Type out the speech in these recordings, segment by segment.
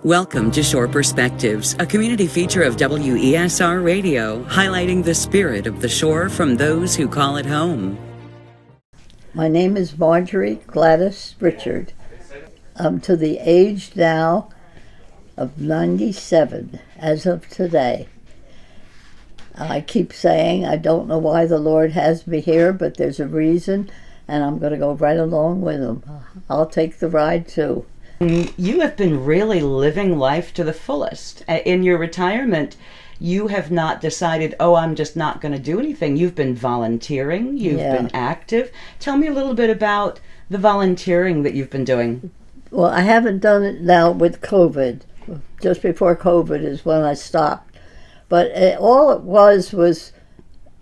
Welcome to Shore Perspectives, a community feature of WESR Radio, highlighting the spirit of the shore from those who call it home. My name is Marjory Richard. I'm to the age now of 97 as of today. I keep saying I don't know why the Lord has me here, but there's a reason, and I'm going to go right along with him. I'll take the ride too. You have been really living life to the fullest. In your retirement, you have not decided, oh, I'm just not going to do anything. You've been volunteering. You've been active. Tell me a little bit about the volunteering that you've been doing. Well, I haven't done it now with COVID. Just before COVID is when I stopped. But all it was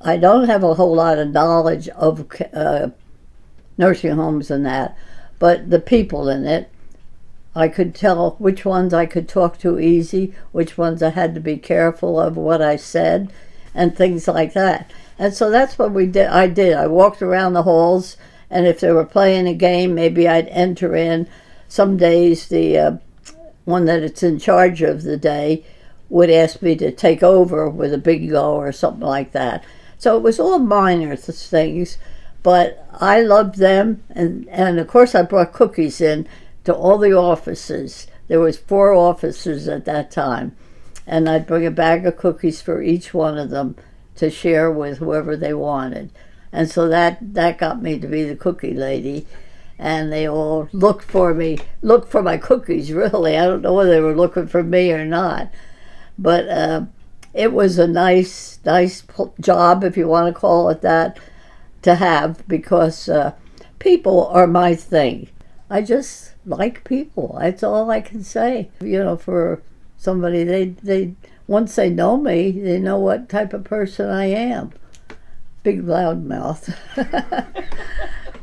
I don't have a whole lot of knowledge of nursing homes and that, but the people in it, I could tell which ones I could talk to easy, which ones I had to be careful of what I said, and things like that. And so that's what we did. I walked around the halls, and if they were playing a game, maybe I'd enter in. Some days the one that it's in charge of the day would ask me to take over with a bingo or something like that. So it was all minor things, but I loved them, and of course I brought cookies in to all the offices. There was 4 offices at that time, and I'd bring a bag of cookies for each one of them to share with whoever they wanted. And so that got me to be the cookie lady, and they all looked for my cookies, really. I don't know whether they were looking for me or not, but it was a nice job, if you want to call it that, to have, because people are my thing. I just like people. That's all I can say. You know, for somebody, they once they know me, they know what type of person I am. Big loud mouth.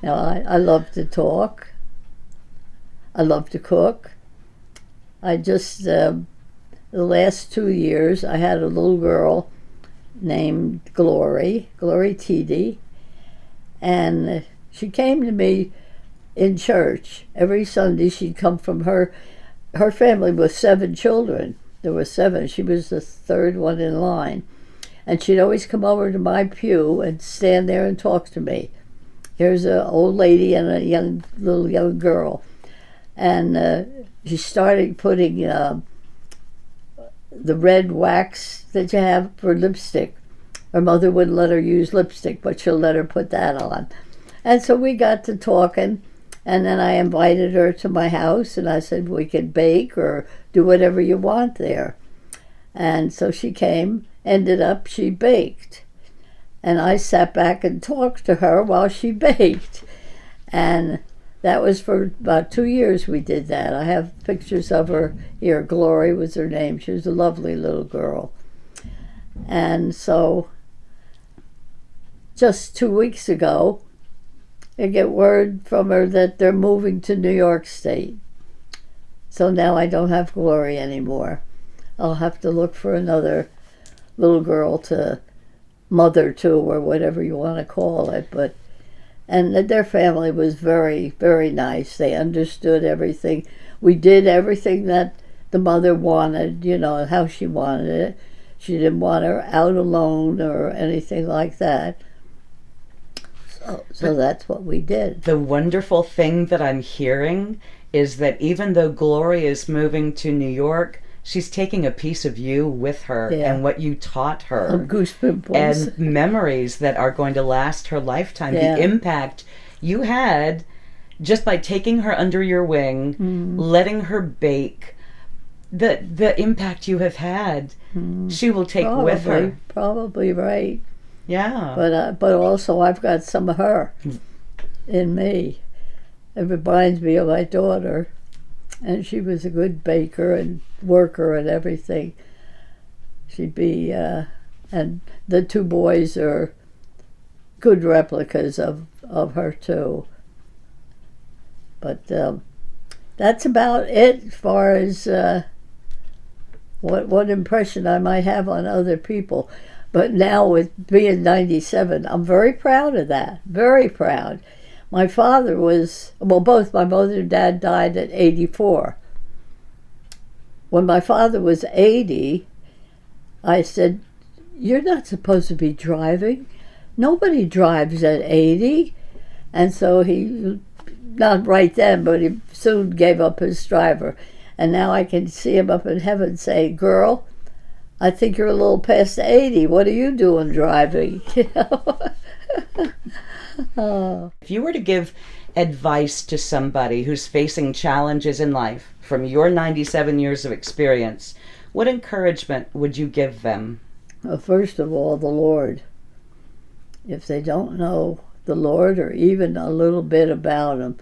Now, I love to talk. I love to cook. I just, the last 2 years, I had a little girl named Glory Teedy, and she came to me in church. Every Sunday she'd come from her family was 7 children. There were 7. She was the 3rd one in line. And she'd always come over to my pew and stand there and talk to me. Here's an old lady and a young girl. And she started putting the red wax that you have for lipstick. Her mother wouldn't let her use lipstick, but she'll let her put that on. And so we got to talking. And then I invited her to my house, and I said, we could bake or do whatever you want there. And so she came, ended up, she baked. And I sat back and talked to her while she baked. And that was for about 2 years we did that. I have pictures of her here. Glory was her name. She was a lovely little girl. And so just 2 weeks ago, I get word from her that they're moving to New York State. So now I don't have Glory anymore. I'll have to look for another little girl to mother to, or whatever you want to call it. And their family was very, very nice. They understood everything. We did everything that the mother wanted, you know, how she wanted it. She didn't want her out alone or anything like that. So that's what we did. The wonderful thing that I'm hearing is that even though Glory is moving to New York, she's taking a piece of you with her and what you taught her. Goosebumps. And memories that are going to last her lifetime. The impact you had just by taking her under your wing, letting her bake, the impact you have had, she will take with her. Probably right. Yeah. But also I've got some of her in me. It reminds me of my daughter, and she was a good baker and worker and everything. She'd be, and the 2 boys are good replicas of her too. But that's about it as far as what impression I might have on other people. But now with being 97, I'm very proud of that, very proud. My father was, well, both my mother and dad died at 84. when my father was 80, I said, "You're not supposed to be driving. Nobody drives at 80." And so he, not right then, but he soon gave up his driver. And now I can see him up in heaven say, "Girl, I think you're a little past 80. What are you doing driving?" You know? Oh. If you were to give advice to somebody who's facing challenges in life from your 97 years of experience, what encouragement would you give them? Well, first of all, the Lord. If they don't know the Lord or even a little bit about Him,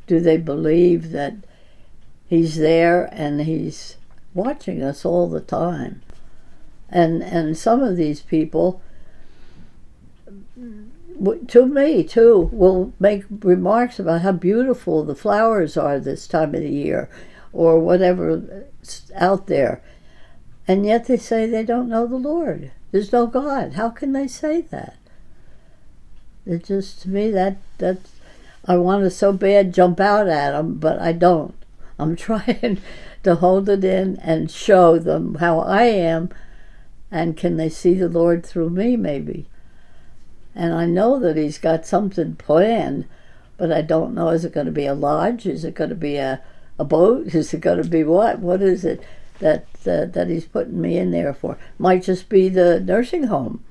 do they believe that He's there and He's watching us all the time? And some of these people, to me too, will make remarks about how beautiful the flowers are this time of the year or whatever's out there. And yet they say they don't know the Lord. There's no God. How can they say that? It just, to me, that I want to so bad jump out at them, but I don't. I'm trying to hold it in and show them how I am, and can they see the Lord through me, maybe? And I know that He's got something planned, but I don't know, is it going to be a lodge? Is it going to be a boat? Is it going to be what? What is it that He's putting me in there for? Might just be the nursing home.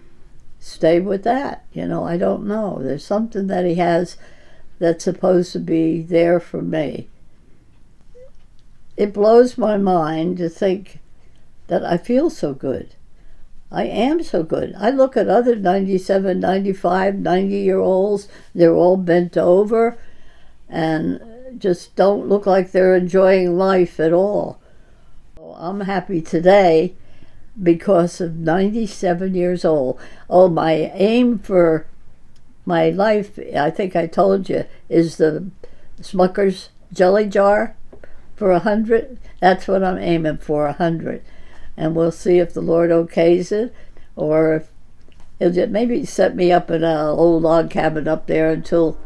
Stay with that. I don't know. There's something that He has that's supposed to be there for me. It blows my mind to think that I feel so good. I am so good. I look at other 97, 95, 90-year-olds. They're all bent over and just don't look like they're enjoying life at all. I'm happy today because of 97 years old. Oh, my aim for my life, I think I told you, is the Smucker's jelly jar for 100. That's what I'm aiming for, 100. And we'll see if the Lord okays it, or if He'll just maybe set me up in an old log cabin up there until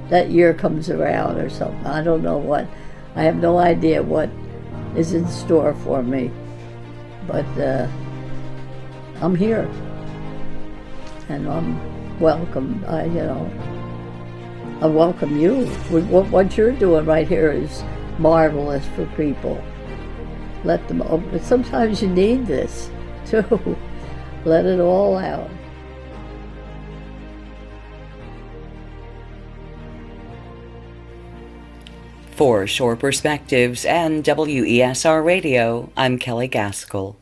that year comes around or something. I don't know what. I have no idea what is in store for me. But I'm here, and I'm welcome. I welcome you. What you're doing right here is marvelous for people. Let them open. Sometimes you need this too. Let it all out. For Shore Perspectives and WESR Radio, I'm Kelley Gaskell.